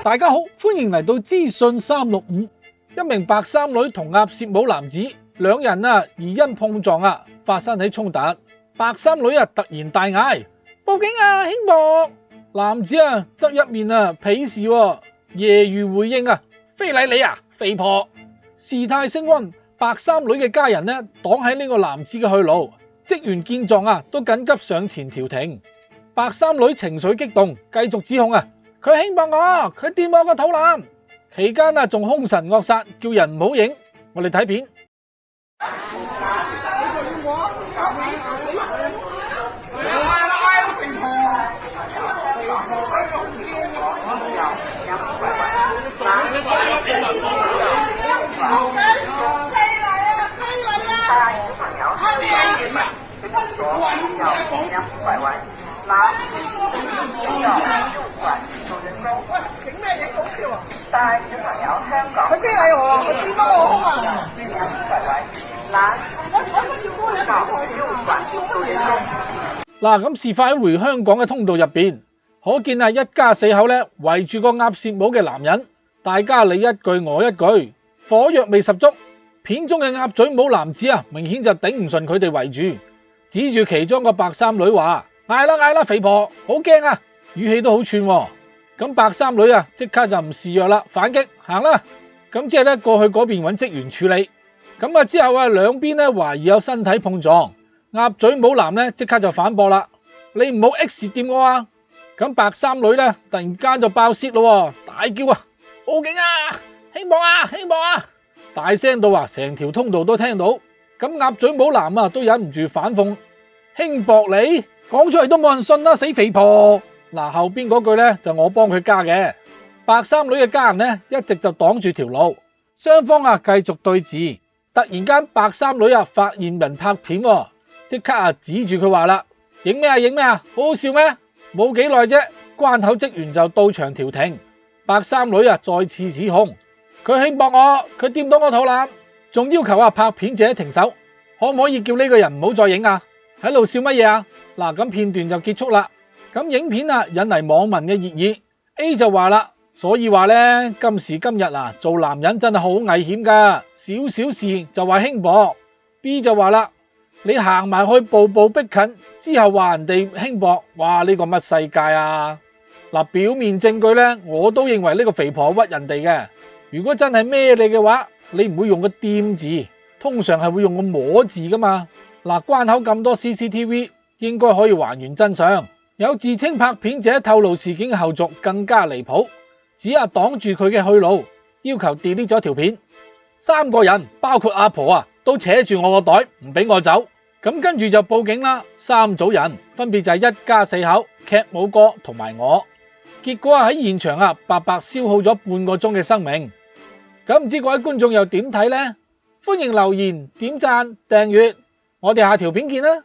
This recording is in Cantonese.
大家好，歡迎嚟到資訊365。一名白衫女同鴨舌帽男子兩人疑因碰撞發生起衝突。白衫女突然大嗌：報警啊，兄伯！男子側一面鄙視揶揄回應非禮你肥婆！事態升溫，白衫女嘅家人擋喺呢個男子嘅去路，職員見狀都緊急上前調停。白衫女情緒激動，繼續指控佢輕薄我，佢掂我個肚腩。期間仲兇神惡煞，叫人唔好影。我哋睇片。影咩影好笑帶小朋友香港，佢非禮我佢點解我兇我採乜要高嘢比賽咁事發喺回香港嘅通道入邊，可見一家四口圍住個鴨舌帽嘅男人，大家你一句我一句，火藥味十足。片中嘅鴨嘴帽男子明顯就頂唔順佢哋圍住，指住其中個白衫女話：嗌啦肥婆，好驚語氣都好串咁白衫女即刻就唔示弱啦，反擊行啦。咁之後過去嗰邊揾職員處理。咁之後兩邊懷疑有身體碰撞，鴨嘴帽男即刻就反駁啦：你唔好 X 掂我咁白衫女突然間就爆泄咯，大叫報警兄伯大聲到成條通道都聽到。咁鴨嘴帽男都忍唔住反諷：輕薄你講出嚟都冇人信啦，死肥婆！後邊嗰句就我幫佢加嘅。白衫女嘅家人一直就擋住條路，雙方繼續對峙。突然間白衫女發現人拍片，即刻指住佢話啦：影咩好好笑咩？冇幾耐啫，關口職員就到場調停。白衫女再次指控佢輕薄我，佢掂到我肚腩，仲要求拍片者停手，可唔可以叫呢個人唔好再影喺度笑乜嘢咁片段就結束啦。咁影片引嚟網民嘅熱議。 A 就話啦，所以話今時今日做男人真係好危險噶，少少事就話輕薄。 B 就話啦，你行埋去步步逼近之後話人哋輕薄，哇呢個乜世界表面證據我都認為呢個肥婆屈人哋嘅。如果真係孭你嘅話，你唔會用個掂字，通常係會用個摸字噶嘛。關口咁多 CCTV 應該可以還原真相。有自稱拍片者透露事件嘅後續更加離譜，只擋住佢嘅去路，要求 delete 咗條片。三個人包括阿婆都扯住我個袋唔俾我走，咁跟住就報警啦。三組人分別就係一家四口，劇舞哥同埋我。結果喺現場白白消耗咗半個鐘嘅生命。咁唔知各位觀眾又點睇呢？歡迎留言、點讚、訂閱，我哋下條片見啦！